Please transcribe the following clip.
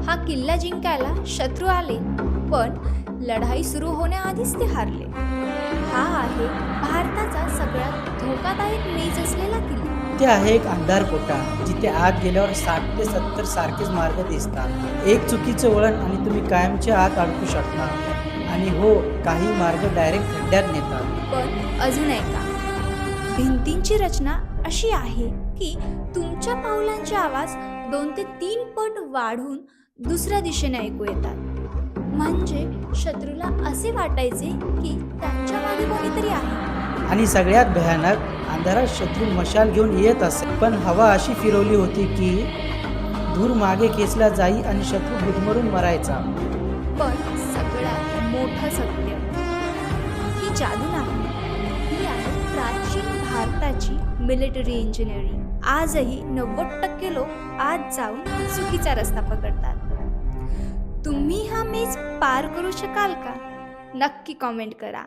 हा किल्ला जिंकायला शत्रू आले, पण लढाई सुरू होण्याआधीच ते हारले. हा आहे भारताचा सगळ्यात धोकादायक मेज असलेला किल्ला. ते आहे एक अंधार कोटा, जिथे आत गेल्यावर 60 ते 70 सारखेच मार्ग दिसतात. एक चुकीचं वळण आणि तुम्ही कायमच्या आत अडकू शकता. आणि हो, काही मार्ग डायरेक्ट खड्ड्यात नेतात. पण अजून ऐका, भिंतींची रचना अशी आहे की तुमच्या पावलांचे आवाज 2 ते 3 पट वाढून दुसऱ्या दिशेने ऐकू येतात. म्हणजे शत्रूला असे वाटायचे की त्यांच्या मागे कोणीतरी आहे. आणि सगळ्यात भयानक, अंधारात शत्रू मशाल घेऊन येत असे, पण हवा अशी फिरवली होती की धूर मागे खेचला जाई आणि शत्रू गुदमरून मरायचा. पण सगळ्यात मोठं सत्य, ही जादू नाही, ही आहे प्राचीन भारताची मिलिटरी इंजिनिअरिंग. आजही 90% लोक आत जाऊन चुकीचा रस्ता पकडतात. तुम्ही हा मेज पार करू शकाल का? नक्की कॉमेंट करा.